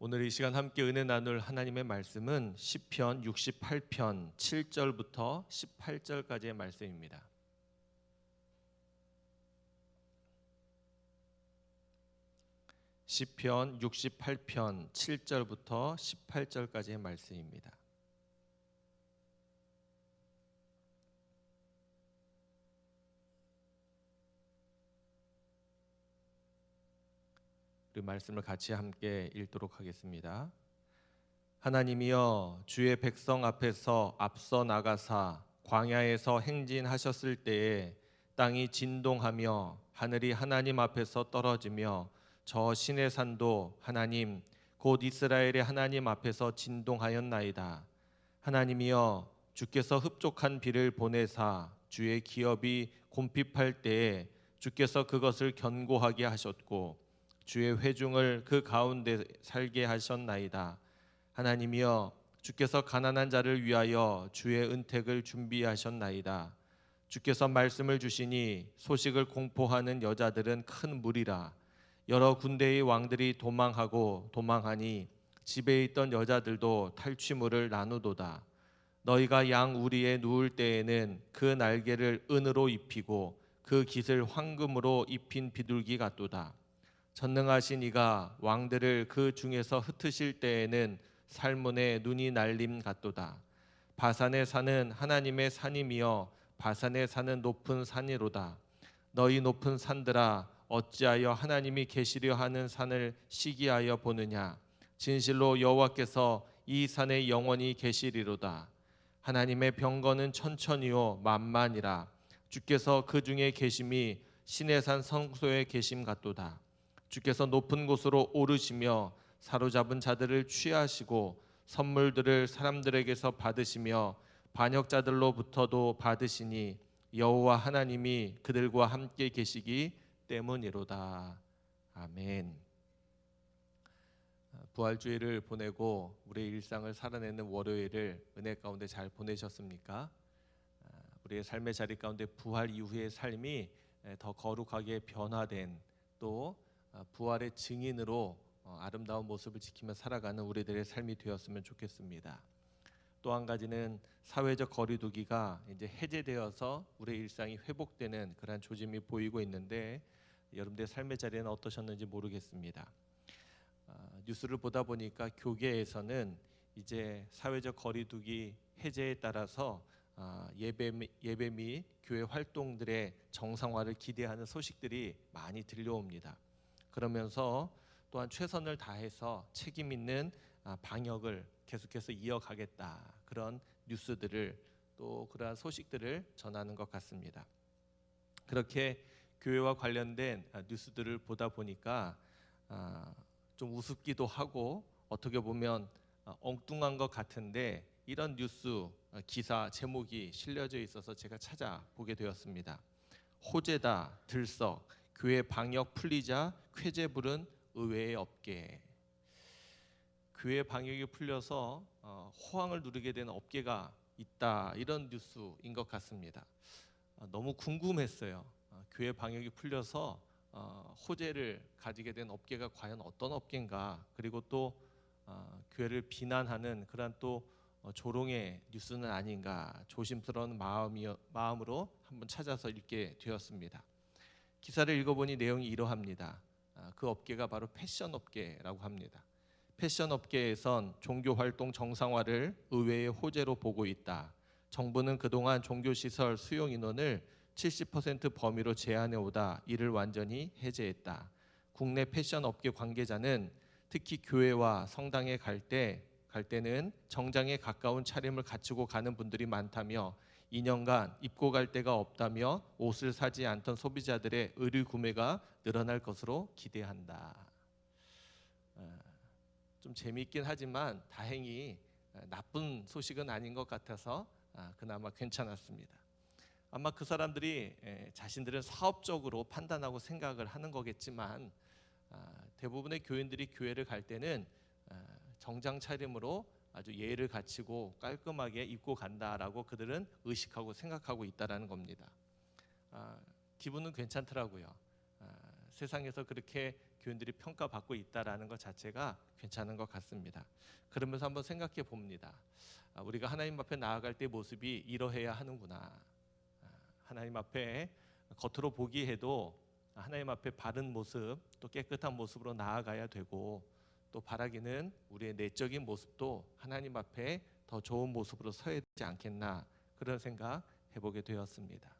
오늘 이 시간 함께 은혜 나눌 하나님의 말씀은 시편 68편 7절부터 18절까지의 말씀입니다. 시편 68편 7절부터 18절까지의 말씀입니다. 우리 말씀을 같이 함께 읽도록 하겠습니다. 하나님이여, 주의 백성 앞에서 앞서 나가사 광야에서 행진하셨을 때에 땅이 진동하며 하늘이 하나님 앞에서 떨어지며 저 시내산도 하나님 곧 이스라엘의 하나님 앞에서 진동하였나이다. 하나님이여, 주께서 흡족한 비를 보내사 주의 기업이 곰핍할 때에 주께서 그것을 견고하게 하셨고 주의 회중을 그 가운데 살게 하셨나이다. 하나님이여, 주께서 가난한 자를 위하여 주의 은택을 준비하셨나이다. 주께서 말씀을 주시니 소식을 공포하는 여자들은 큰 무리라. 여러 군대의 왕들이 도망하니 집에 있던 여자들도 탈취물을 나누도다. 너희가 양 우리에 누울 때에는 그 날개를 은으로 입히고 그 깃을 황금으로 입힌 비둘기 같도다. 전능하신 이가 왕들을 그 중에서 흩으실 때에는 살문에 눈이 날림 같도다. 바산의 산은 하나님의 산이며 바산의 산은 높은 산이로다. 너희 높은 산들아, 어찌하여 하나님이 계시려 하는 산을 시기하여 보느냐. 진실로 여호와께서 이 산에 영원히 계시리로다. 하나님의 병거는 천천히요 만만이라. 주께서 그 중에 계심이 시내산 성소에 계심 같도다. 주께서 높은 곳으로 오르시며 사로잡은 자들을 취하시고 선물들을 사람들에게서 받으시며 반역자들로부터도 받으시니 여호와 하나님이 그들과 함께 계시기 때문이로다. 아멘. 부활주일을 보내고 우리의 일상을 살아내는 월요일을 은혜 가운데 잘 보내셨습니까? 우리의 삶의 자리 가운데 부활 이후의 삶이 더 거룩하게 변화된, 또 부활의 증인으로 아름다운 모습을 지키며 살아가는 우리들의 삶이 되었으면 좋겠습니다. 또 한 가지는 사회적 거리두기가 이제 해제되어서 우리의 일상이 회복되는 그런 조짐이 보이고 있는데, 여러분들의 삶의 자리는 어떠셨는지 모르겠습니다. 뉴스를 보다 보니까 교계에서는 이제 사회적 거리두기 해제에 따라서 예배 및 교회 활동들의 정상화를 기대하는 소식들이 많이 들려옵니다. 그러면서 또한 최선을 다해서 책임 있는 방역을 계속해서 이어가겠다, 그런 뉴스들을, 또 그러한 소식들을 전하는 것 같습니다. 그렇게 교회와 관련된 뉴스들을 보다 보니까 좀 우습기도 하고 어떻게 보면 엉뚱한 것 같은데, 이런 뉴스 기사 제목이 실려져 있어서 제가 찾아보게 되었습니다. 호재다 들썩, 교회 방역 풀리자 쾌재 부른 의외의 업계. 교회 방역이 풀려서 호황을 누리게 된 업계가 있다, 이런 뉴스인 것 같습니다. 너무 궁금했어요. 교회 방역이 풀려서 호재를 가지게 된 업계가 과연 어떤 업계인가, 그리고 또 교회를 비난하는 그런 또 조롱의 뉴스는 아닌가, 조심스러운 마음으로 한번 찾아서 읽게 되었습니다. 기사를 읽어보니 내용이 이러합니다. 그 업계가 바로 패션 업계라고 합니다. 패션 업계에선 종교 활동 정상화를 의회의 호재로 보고 있다. 정부는 그동안 종교시설 수용 인원을 70% 범위로 제한해 오다 이를 완전히 해제했다. 국내 패션 업계 관계자는 특히 교회와 성당에 갈 때는 정장에 가까운 차림을 갖추고 가는 분들이 많다며 2년간 입고 갈 데가 없다며 옷을 사지 않던 소비자들의 의류 구매가 늘어날 것으로 기대한다. 좀 재미있긴 하지만 다행히 나쁜 소식은 아닌 것 같아서 그나마 괜찮았습니다. 아마 그 사람들이 자신들은 사업적으로 판단하고 생각을 하는 거겠지만, 대부분의 교인들이 교회를 갈 때는 정장 차림으로 아주 예의를 갖추고 깔끔하게 입고 간다라고 그들은 의식하고 생각하고 있다라는 겁니다. 기분은 괜찮더라고요. 세상에서 그렇게 교인들이 평가받고 있다라는 것 자체가 괜찮은 것 같습니다. 그러면서 한번 생각해 봅니다. 우리가 하나님 앞에 나아갈 때 모습이 이러해야 하는구나. 하나님 앞에 겉으로 보기에도 하나님 앞에 바른 모습, 또 깨끗한 모습으로 나아가야 되고, 또 바라기는 우리의 내적인 모습도 하나님 앞에 더 좋은 모습으로 서야 되지 않겠나, 그런 생각 해보게 되었습니다.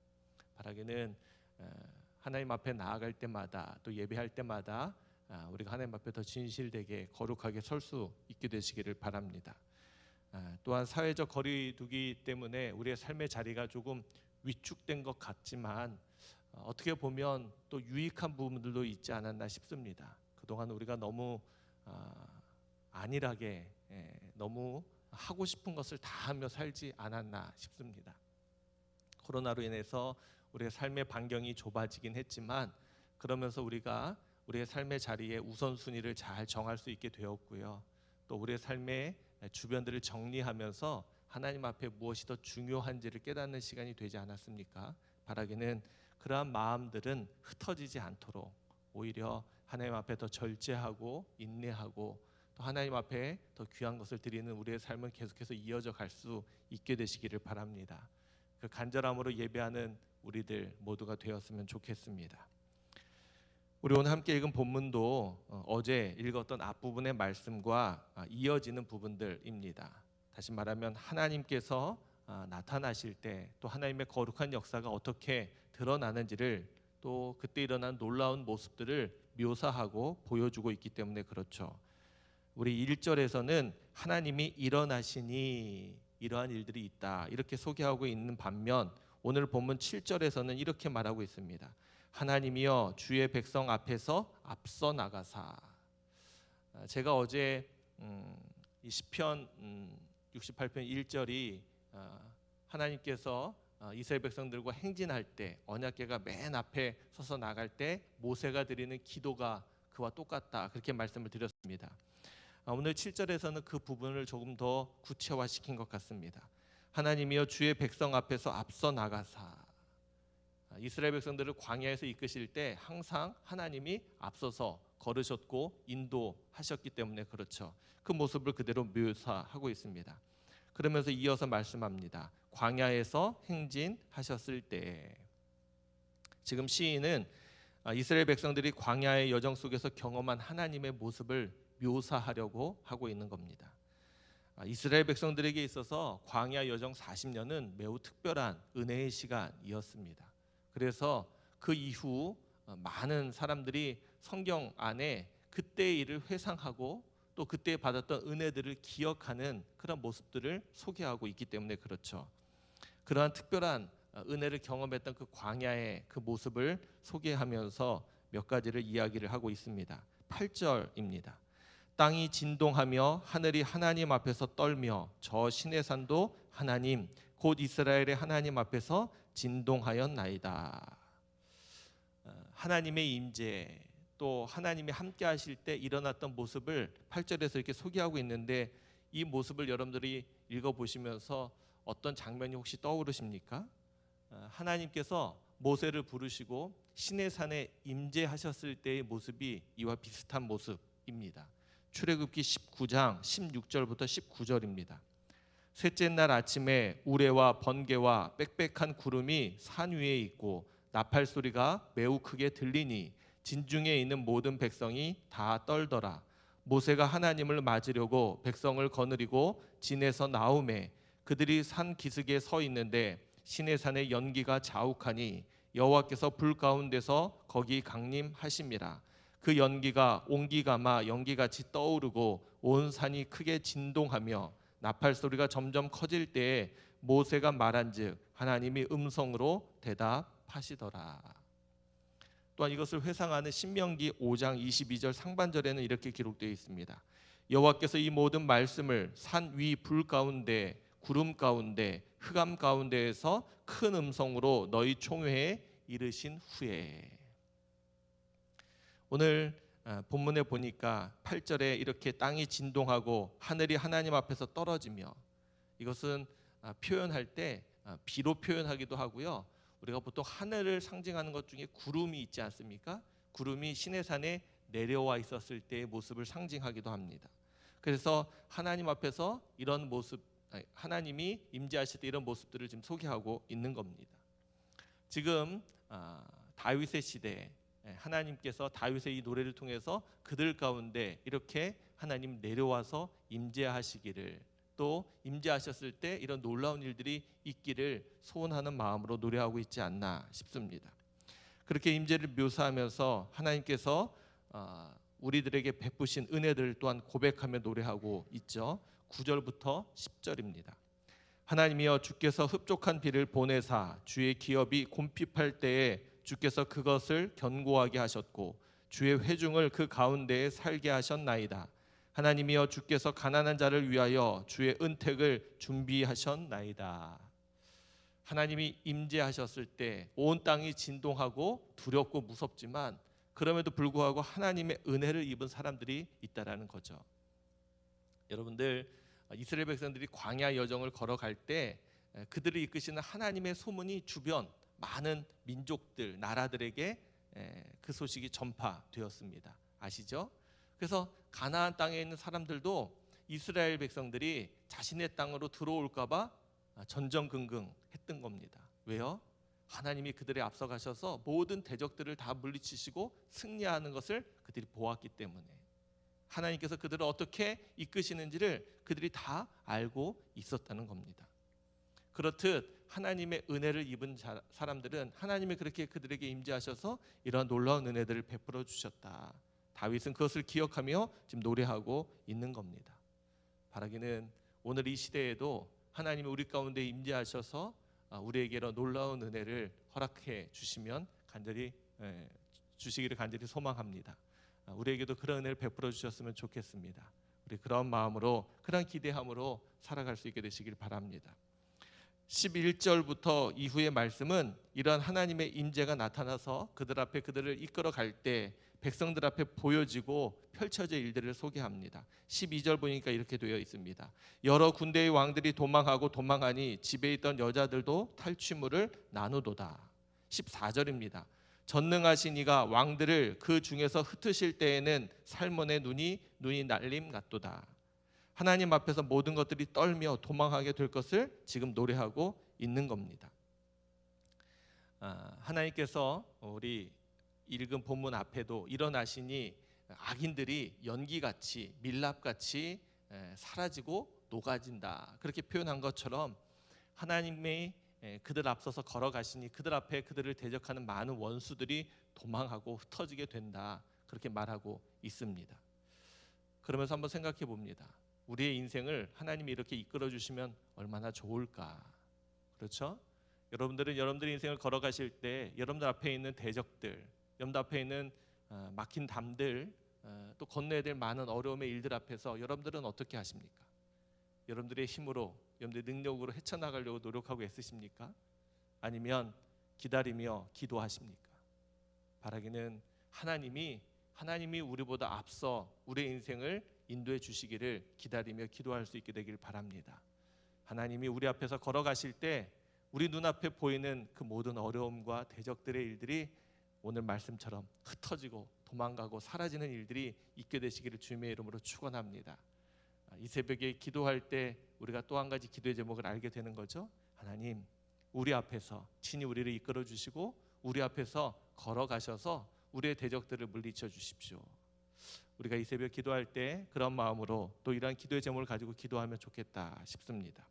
바라기는 하나님 앞에 나아갈 때마다, 또 예배할 때마다 우리가 하나님 앞에 더 진실되게 거룩하게 설 수 있게 되시기를 바랍니다. 또한 사회적 거리두기 때문에 우리의 삶의 자리가 조금 위축된 것 같지만 어떻게 보면 또 유익한 부분들도 있지 않았나 싶습니다. 그동안 우리가 너무 안일하게 너무 하고 싶은 것을 다 하며 살지 않았나 싶습니다. 코로나로 인해서 우리의 삶의 반경이 좁아지긴 했지만, 그러면서 우리가 우리의 삶의 자리에 우선순위를 잘 정할 수 있게 되었고요. 또 우리의 삶의 주변들을 정리하면서 하나님 앞에 무엇이 더 중요한지를 깨닫는 시간이 되지 않았습니까? 바라기는 그러한 마음들은 흩어지지 않도록 오히려 하나님 앞에 더 절제하고 인내하고, 또 하나님 앞에 더 귀한 것을 드리는 우리의 삶은 계속해서 이어져 갈 수 있게 되시기를 바랍니다. 그 간절함으로 예배하는 우리들 모두가 되었으면 좋겠습니다. 우리 오늘 함께 읽은 본문도 어제 읽었던 앞부분의 말씀과 이어지는 부분들입니다. 다시 말하면 하나님께서 나타나실 때 또 하나님의 거룩한 역사가 어떻게 드러나는지를, 또 그때 일어난 놀라운 모습들을 묘사하고 보여주고 있기 때문에 그렇죠. 우리 1절에서는 하나님이 일어나시니 이러한 일들이 있다, 이렇게 소개하고 있는 반면, 오늘 본문 7절에서는 이렇게 말하고 있습니다. 하나님이여 주의 백성 앞에서 앞서 나가사. 제가 어제 이 시편 68편 1절이 하나님께서 이스라엘 백성들과 행진할 때, 언약궤가 맨 앞에 서서 나갈 때 모세가 드리는 기도가 그와 똑같다, 그렇게 말씀을 드렸습니다. 오늘 7절에서는 그 부분을 조금 더 구체화시킨 것 같습니다. 하나님이여 주의 백성 앞에서 앞서 나가사. 이스라엘 백성들을 광야에서 이끄실 때 항상 하나님이 앞서서 걸으셨고 인도하셨기 때문에 그렇죠. 그 모습을 그대로 묘사하고 있습니다. 그러면서 이어서 말씀합니다. 광야에서 행진하셨을 때. 지금 시인은 이스라엘 백성들이 광야의 여정 속에서 경험한 하나님의 모습을 묘사하려고 하고 있는 겁니다. 이스라엘 백성들에게 있어서 광야 여정 40년은 매우 특별한 은혜의 시간이었습니다. 그래서 그 이후 많은 사람들이 성경 안에 그때의 일을 회상하고, 또 그때 받았던 은혜들을 기억하는 그런 모습들을 소개하고 있기 때문에 그렇죠. 그러한 특별한 은혜를 경험했던 그 광야의 그 모습을 소개하면서 몇 가지를 이야기를 하고 있습니다. 8절입니다. 땅이 진동하며 하늘이 하나님 앞에서 떨며 저 시내산도 하나님 곧 이스라엘의 하나님 앞에서 진동하였나이다. 하나님의 임재, 또 하나님이 함께 하실 때 일어났던 모습을 8절에서 이렇게 소개하고 있는데, 이 모습을 여러분들이 읽어보시면서 어떤 장면이 혹시 떠오르십니까? 하나님께서 모세를 부르시고 시내산에 임재하셨을 때의 모습이 이와 비슷한 모습입니다. 출애굽기 19장 16절부터 19절입니다. 셋째 날 아침에 우레와 번개와 빽빽한 구름이 산 위에 있고 나팔 소리가 매우 크게 들리니 진중에 있는 모든 백성이 다 떨더라. 모세가 하나님을 맞으려고 백성을 거느리고 진에서 나오매 그들이 산 기슭에 서 있는데 시내산의 연기가 자욱하니 여호와께서 불 가운데서 거기 강림하심이라. 그 연기가 옹기가마 연기같이 떠오르고 온 산이 크게 진동하며 나팔 소리가 점점 커질 때에 모세가 말한즉 하나님이 음성으로 대답하시더라. 또한 이것을 회상하는 신명기 5장 22절 상반절에는 이렇게 기록되어 있습니다. 여호와께서 이 모든 말씀을 산 위 불 가운데 구름 가운데 흑암 가운데에서 큰 음성으로 너희 총회에 이르신 후에. 오늘 본문에 보니까 8절에 이렇게 땅이 진동하고 하늘이 하나님 앞에서 떨어지며, 이것은 표현할 때 비로 표현하기도 하고요. 우리가 보통 하늘을 상징하는 것 중에 구름이 있지 않습니까? 구름이 시내산에 내려와 있었을 때의 모습을 상징하기도 합니다. 그래서 하나님 앞에서 이런 모습, 하나님이 임재하실 때 이런 모습들을 지금 소개하고 있는 겁니다. 지금 다윗의 시대에 하나님께서 다윗의 이 노래를 통해서 그들 가운데 이렇게 하나님 내려와서 임재하시기를, 또 임재하셨을 때 이런 놀라운 일들이 있기를 소원하는 마음으로 노래하고 있지 않나 싶습니다. 그렇게 임재를 묘사하면서 하나님께서 우리들에게 베푸신 은혜들을 또한 고백하며 노래하고 있죠. 9절부터 10절입니다. 하나님이여 주께서 흡족한 비를 보내사 주의 기업이 곰핍할 때에 주께서 그것을 견고하게 하셨고 주의 회중을 그 가운데에 살게 하셨나이다. 하나님이여 주께서 가난한 자를 위하여 주의 은택을 준비하셨나이다. 하나님이 임재하셨을 때 온 땅이 진동하고 두렵고 무섭지만 그럼에도 불구하고 하나님의 은혜를 입은 사람들이 있다라는 거죠. 여러분들, 이스라엘 백성들이 광야 여정을 걸어갈 때 그들을 이끄시는 하나님의 소문이 주변 많은 민족들, 나라들에게 그 소식이 전파되었습니다. 아시죠? 그래서 가나안 땅에 있는 사람들도 이스라엘 백성들이 자신의 땅으로 들어올까 봐 전전긍긍했던 겁니다. 왜요? 하나님이 그들에 앞서가셔서 모든 대적들을 다 물리치시고 승리하는 것을 그들이 보았기 때문에, 하나님께서 그들을 어떻게 이끄시는지를 그들이 다 알고 있었다는 겁니다. 그렇듯 하나님의 은혜를 입은 사람들은 하나님이 그렇게 그들에게 임재하셔서 이러한 놀라운 은혜들을 베풀어 주셨다. 다윗은 그것을 기억하며 지금 노래하고 있는 겁니다. 바라기는 오늘 이 시대에도 하나님이 우리 가운데 임재하셔서 우리에게 이런 놀라운 은혜를 허락해 주시면 간절히 주시기를 간절히 소망합니다. 우리에게도 그런 은혜를 베풀어 주셨으면 좋겠습니다. 우리 그런 마음으로, 그런 기대함으로 살아갈 수 있게 되시길 바랍니다. 11절부터 이후의 말씀은 이러한 하나님의 임재가 나타나서 그들 앞에 그들을 이끌어 갈 때 백성들 앞에 보여지고 펼쳐질 일들을 소개합니다. 12절 보니까 이렇게 되어 있습니다. 여러 군대의 왕들이 도망하고 도망하니 집에 있던 여자들도 탈취물을 나누도다. 14절입니다. 전능하신 이가 왕들을 그 중에서 흩으실 때에는 살몬의 눈이 날림 같도다. 하나님 앞에서 모든 것들이 떨며 도망하게 될 것을 지금 노래하고 있는 겁니다. 하나님께서 우리 읽은 본문 앞에도 일어나시니 악인들이 연기같이 밀랍같이 사라지고 녹아진다, 그렇게 표현한 것처럼 하나님의 그들 앞서서 걸어가시니 그들 앞에 그들을 대적하는 많은 원수들이 도망하고 흩어지게 된다, 그렇게 말하고 있습니다. 그러면서 한번 생각해 봅니다. 우리의 인생을 하나님이 이렇게 이끌어 주시면 얼마나 좋을까. 그렇죠? 여러분들은 여러분들의 인생을 걸어가실 때 여러분들 앞에 있는 대적들, 여러분들 앞에 있는 막힌 담들, 또 건너야 될 많은 어려움의 일들 앞에서 여러분들은 어떻게 하십니까? 여러분들의 힘으로, 여러분들의 능력으로 헤쳐나가려고 노력하고 애쓰십니까? 아니면 기다리며 기도하십니까? 바라기는 하나님이 우리보다 앞서 우리의 인생을 인도해 주시기를 기다리며 기도할 수 있게 되길 바랍니다. 하나님이 우리 앞에서 걸어가실 때 우리 눈앞에 보이는 그 모든 어려움과 대적들의 일들이 오늘 말씀처럼 흩어지고 도망가고 사라지는 일들이 있게 되시기를 주님의 이름으로 축원합니다. 이 새벽에 기도할 때 우리가 또 한 가지 기도의 제목을 알게 되는 거죠. 하나님, 우리 앞에서 친히 우리를 이끌어 주시고 우리 앞에서 걸어가셔서 우리의 대적들을 물리쳐 주십시오. 우리가 이 새벽 기도할 때 그런 마음으로 또 이러한 기도의 제목을 가지고 기도하면 좋겠다 싶습니다.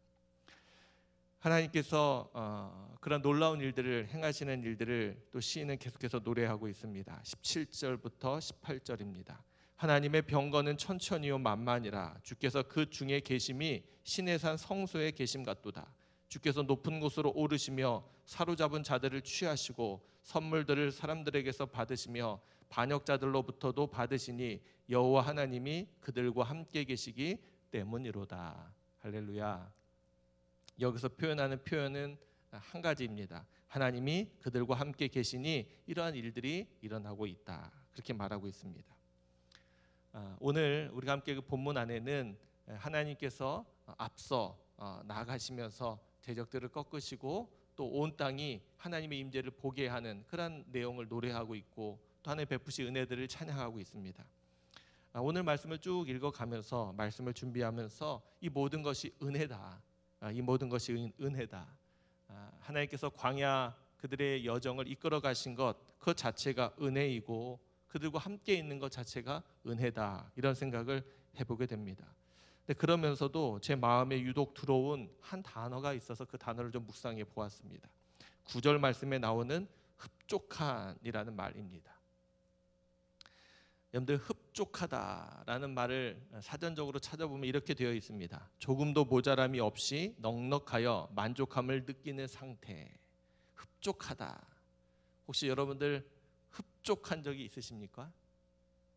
하나님께서 그런 놀라운 일들을 행하시는 일들을 또 시인은 계속해서 노래하고 있습니다. 17절부터 18절입니다. 하나님의 병거는 천천히요 만만이라 주께서 그 중에 계심이 시내산 성소에 계심 같도다. 주께서 높은 곳으로 오르시며 사로잡은 자들을 취하시고 선물들을 사람들에게서 받으시며 반역자들로부터도 받으시니 여호와 하나님이 그들과 함께 계시기 때문이로다. 할렐루야. 여기서 표현하는 표현은 한 가지입니다. 하나님이 그들과 함께 계시니 이러한 일들이 일어나고 있다, 그렇게 말하고 있습니다. 오늘 우리가 함께 그 본문 안에는 하나님께서 앞서 나가시면서 대적들을 꺾으시고 또 온 땅이 하나님의 임재를 보게 하는 그런 내용을 노래하고 있고, 또 하나님 베푸신 은혜들을 찬양하고 있습니다. 오늘 말씀을 쭉 읽어가면서 말씀을 준비하면서 이 모든 것이 은혜다. 이 모든 것이 은혜다. 하나님께서 광야 그들의 여정을 이끌어 가신 것 그 자체가 은혜이고 그들과 함께 있는 것 자체가 은혜다. 이런 생각을 해보게 됩니다. 근데 그러면서도 제 마음에 유독 들어온 한 단어가 있어서 그 단어를 좀 묵상해 보았습니다. 9절 말씀에 나오는 흡족한이라는 말입니다. 여러분들 흡족하다라는 말을 사전적으로 찾아보면 이렇게 되어 있습니다. 조금도 모자람이 없이 넉넉하여 만족함을 느끼는 상태. 흡족하다. 혹시 여러분들 흡족한 적이 있으십니까?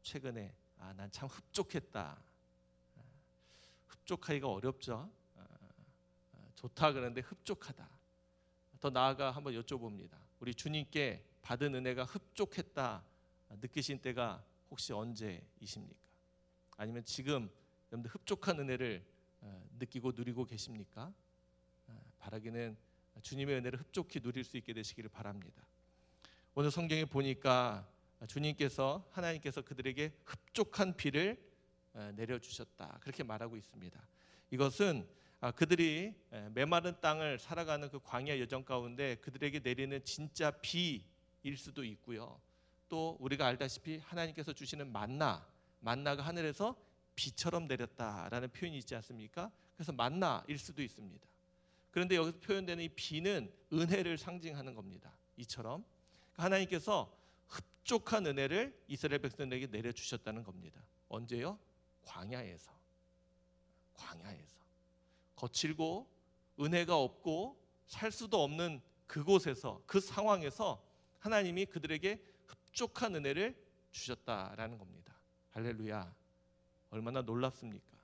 최근에 난 참 흡족했다. 흡족하기가 어렵죠. 좋다 그러는데 흡족하다. 더 나아가 한번 여쭤봅니다. 우리 주님께 받은 은혜가 흡족했다 느끼신 때가 혹시 언제이십니까? 아니면 지금 여러분들 흡족한 은혜를 느끼고 누리고 계십니까? 바라기는 주님의 은혜를 흡족히 누릴 수 있게 되시기를 바랍니다. 오늘 성경에 보니까 주님께서 하나님께서 그들에게 흡족한 비를 내려주셨다 그렇게 말하고 있습니다. 이것은 그들이 메마른 땅을 살아가는 그 광야 여정 가운데 그들에게 내리는 진짜 비일 수도 있고요. 또 우리가 알다시피 하나님께서 주시는 만나가 하늘에서 비처럼 내렸다라는 표현이 있지 않습니까? 그래서 만나일 수도 있습니다. 그런데 여기서 표현되는 이 비는 은혜를 상징하는 겁니다. 이처럼 하나님께서 흡족한 은혜를 이스라엘 백성들에게 내려주셨다는 겁니다. 언제요? 광야에서 거칠고 은혜가 없고 살 수도 없는 그곳에서 그 상황에서 하나님이 그들에게 흡족한 은혜를 주셨다라는 겁니다. 할렐루야. 얼마나 놀랍습니까?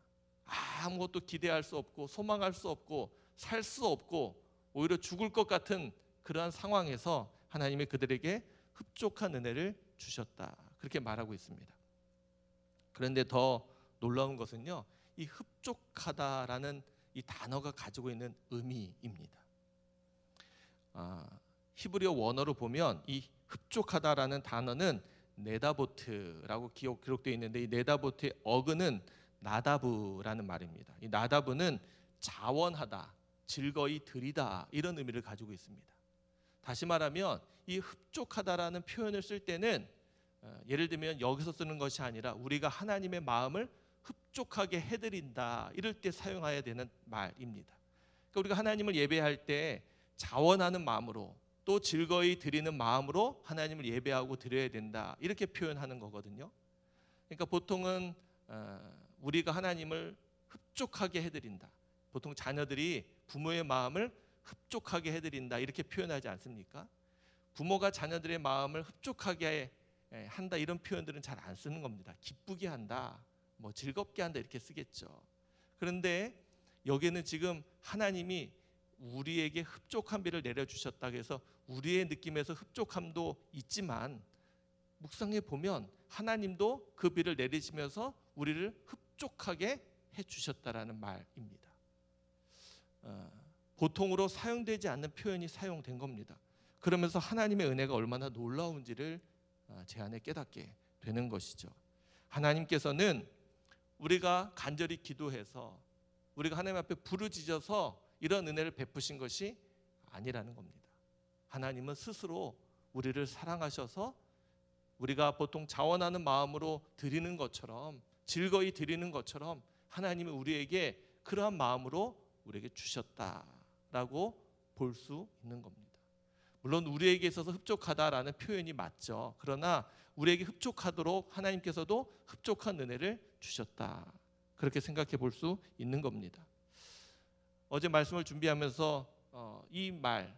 아무것도 기대할 수 없고 소망할 수 없고 살 수 없고 오히려 죽을 것 같은 그러한 상황에서 하나님이 그들에게 흡족한 은혜를 주셨다 그렇게 말하고 있습니다. 그런데 더 놀라운 것은요, 이 흡족하다라는 이 단어가 가지고 있는 의미입니다. 히브리어 원어로 보면 이 흡족하다라는 단어는 네다보트라고 기록되어 있는데 이 네다보트의 어근은 나다브라는 말입니다. 이 나다브는 자원하다, 즐거이 드리다 이런 의미를 가지고 있습니다. 다시 말하면 이 흡족하다라는 표현을 쓸 때는 예를 들면 여기서 쓰는 것이 아니라 우리가 하나님의 마음을 흡족하게 해드린다 이럴 때 사용해야 되는 말입니다. 그러니까 우리가 하나님을 예배할 때 자원하는 마음으로 또 즐거이 드리는 마음으로 하나님을 예배하고 드려야 된다 이렇게 표현하는 거거든요. 그러니까 보통은 우리가 하나님을 흡족하게 해드린다. 보통 자녀들이 부모의 마음을 흡족하게 해드린다 이렇게 표현하지 않습니까? 부모가 자녀들의 마음을 흡족하게 한다 이런 표현들은 잘 안 쓰는 겁니다. 기쁘게 한다, 뭐 즐겁게 한다 이렇게 쓰겠죠. 그런데 여기는 지금 하나님이 우리에게 흡족한 비를 내려주셨다 해서 우리의 느낌에서 흡족함도 있지만 묵상해 보면 하나님도 그 비를 내리시면서 우리를 흡족하게 해주셨다라는 말입니다. 보통으로 사용되지 않는 표현이 사용된 겁니다. 그러면서 하나님의 은혜가 얼마나 놀라운지를 제 안에 깨닫게 되는 것이죠. 하나님께서는 우리가 간절히 기도해서 우리가 하나님 앞에 부르짖어서 이런 은혜를 베푸신 것이 아니라는 겁니다. 하나님은 스스로 우리를 사랑하셔서 우리가 보통 자원하는 마음으로 드리는 것처럼 즐거이 드리는 것처럼 하나님은 우리에게 그러한 마음으로 우리에게 주셨다라고 볼 수 있는 겁니다. 물론 우리에게 있어서 흡족하다라는 표현이 맞죠. 그러나 우리에게 흡족하도록 하나님께서도 흡족한 은혜를 주셨다. 그렇게 생각해 볼 수 있는 겁니다. 어제 말씀을 준비하면서 이 말,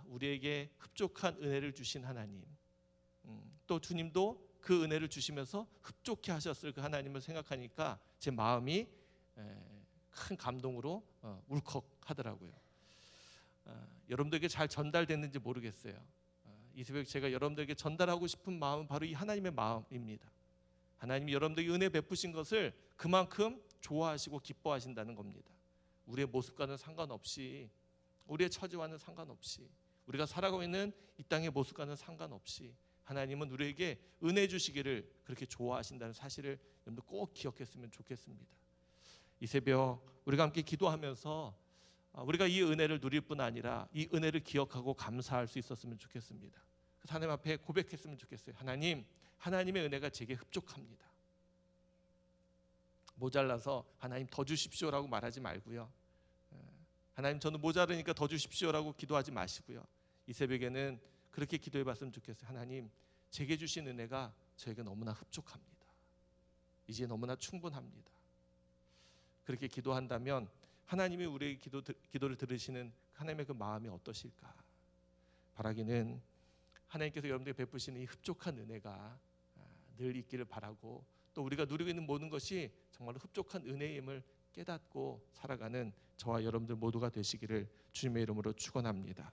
우리에게 흡족한 은혜를 주신 하나님, 또 주님도 그 은혜를 주시면서 흡족해 하셨을 그 하나님을 생각하니까 제 마음이 큰 감동으로 울컥하더라고요. 여러분들에게 잘 전달됐는지 모르겠어요. 이 새벽 제가 여러분들에게 전달하고 싶은 마음은 바로 이 하나님의 마음입니다. 하나님이 여러분들에게 은혜 베푸신 것을 그만큼 좋아하시고 기뻐하신다는 겁니다. 우리의 모습과는 상관없이, 우리의 처지와는 상관없이, 우리가 살아가고 있는 이 땅의 모습과는 상관없이 하나님은 우리에게 은혜 주시기를 그렇게 좋아하신다는 사실을 여러분들 꼭 기억했으면 좋겠습니다. 이 새벽 우리가 함께 기도하면서 우리가 이 은혜를 누릴 뿐 아니라 이 은혜를 기억하고 감사할 수 있었으면 좋겠습니다. 그래서 하나님 앞에 고백했으면 좋겠어요. 하나님, 하나님의 은혜가 제게 흡족합니다. 모자라서 하나님 더 주십시오라고 말하지 말고요. 하나님 저는 모자르니까 더 주십시오라고 기도하지 마시고요. 이 새벽에는 그렇게 기도해 봤으면 좋겠어요. 하나님, 제게 주신 은혜가 저에게 너무나 흡족합니다. 이제 너무나 충분합니다. 그렇게 기도한다면 하나님이 우리의 기도를 들으시는 하나님의 그 마음이 어떠실까? 바라기는 하나님께서 여러분들에게 베푸시는 이 흡족한 은혜가 늘 있기를 바라고, 또 우리가 누리고 있는 모든 것이 정말로 흡족한 은혜임을 깨닫고 살아가는 저와 여러분들 모두가 되시기를 주님의 이름으로 축원합니다.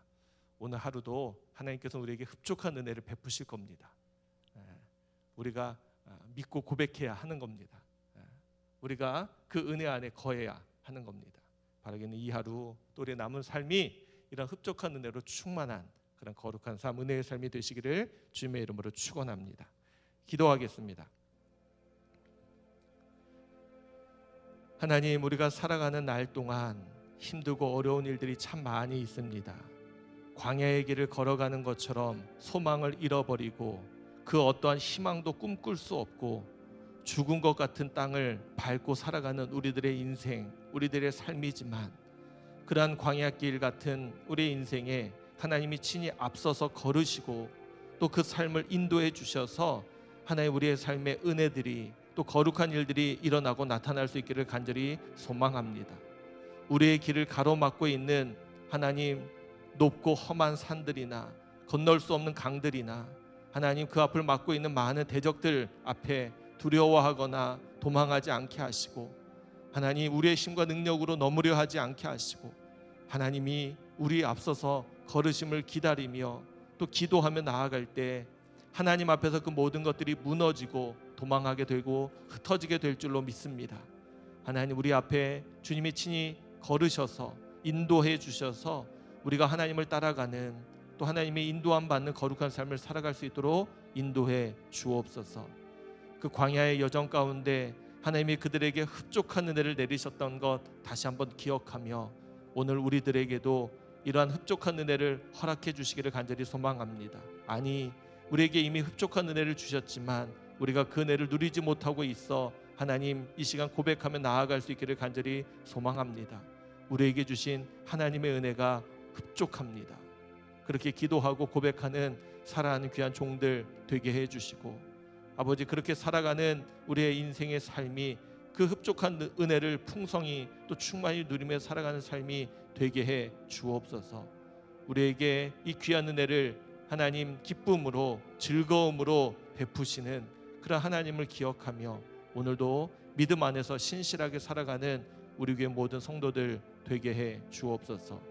오늘 하루도 하나님께서 우리에게 흡족한 은혜를 베푸실 겁니다. 우리가 믿고 고백해야 하는 겁니다. 우리가 그 은혜 안에 거해야 하는 겁니다. 바라기는 이 하루 또 우리의 남은 삶이 이런 흡족한 은혜로 충만한 그런 거룩한 삶, 은혜의 삶이 되시기를 주님의 이름으로 축원합니다. 기도하겠습니다. 하나님, 우리가 살아가는 날 동안 힘들고 어려운 일들이 참 많이 있습니다. 광야의 길을 걸어가는 것처럼 소망을 잃어버리고 그 어떠한 희망도 꿈꿀 수 없고 죽은 것 같은 땅을 밟고 살아가는 우리들의 인생, 우리들의 삶이지만, 그러한 광야길 같은 우리의 인생에 하나님이 친히 앞서서 걸으시고 또 그 삶을 인도해 주셔서 하나님 우리의 삶의 은혜들이 또 거룩한 일들이 일어나고 나타날 수 있기를 간절히 소망합니다. 우리의 길을 가로막고 있는 하나님 높고 험한 산들이나 건널 수 없는 강들이나 하나님 그 앞을 막고 있는 많은 대적들 앞에 두려워하거나 도망하지 않게 하시고, 하나님 우리의 힘과 능력으로 넘으려 하지 않게 하시고, 하나님이 우리 앞서서 걸으심을 기다리며 또 기도하며 나아갈 때 하나님 앞에서 그 모든 것들이 무너지고 도망하게 되고 흩어지게 될 줄로 믿습니다. 하나님 우리 앞에 주님이 친히 걸으셔서 인도해 주셔서 우리가 하나님을 따라가는, 또 하나님의 인도함 받는 거룩한 삶을 살아갈 수 있도록 인도해 주옵소서. 그 광야의 여정 가운데 하나님이 그들에게 흡족한 은혜를 내리셨던 것 다시 한번 기억하며 오늘 우리들에게도 이러한 흡족한 은혜를 허락해 주시기를 간절히 소망합니다. 아니, 우리에게 이미 흡족한 은혜를 주셨지만 우리가 그 은혜를 누리지 못하고 있어 하나님 이 시간 고백하며 나아갈 수 있기를 간절히 소망합니다. 우리에게 주신 하나님의 은혜가 흡족합니다. 그렇게 기도하고 고백하는 살아가는 귀한 종들 되게 해주시고, 아버지 그렇게 살아가는 우리의 인생의 삶이 그 흡족한 은혜를 풍성히 또 충만히 누리며 살아가는 삶이 되게 해 주옵소서. 우리에게 이 귀한 은혜를 하나님 기쁨으로 즐거움으로 베푸시는 그런 하나님을 기억하며 오늘도 믿음 안에서 신실하게 살아가는 우리 교회 모든 성도들 되게 해 주옵소서.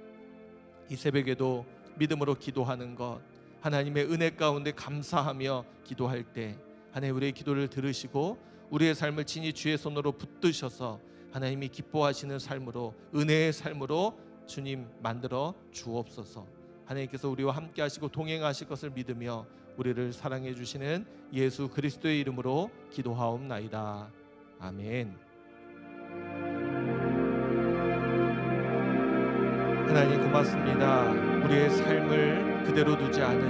이 새벽에도 믿음으로 기도하는 것, 하나님의 은혜 가운데 감사하며 기도할 때 하나님 우리의 기도를 들으시고 우리의 삶을 친히 주의 손으로 붙드셔서 하나님이 기뻐하시는 삶으로, 은혜의 삶으로 주님 만들어 주옵소서. 하나님께서 우리와 함께 하시고 동행하실 것을 믿으며 우리를 사랑해 주시는 예수 그리스도의 이름으로 기도하옵나이다. 아멘. 하나님 고맙습니다. 우리의 삶을 그대로 두지 않으시고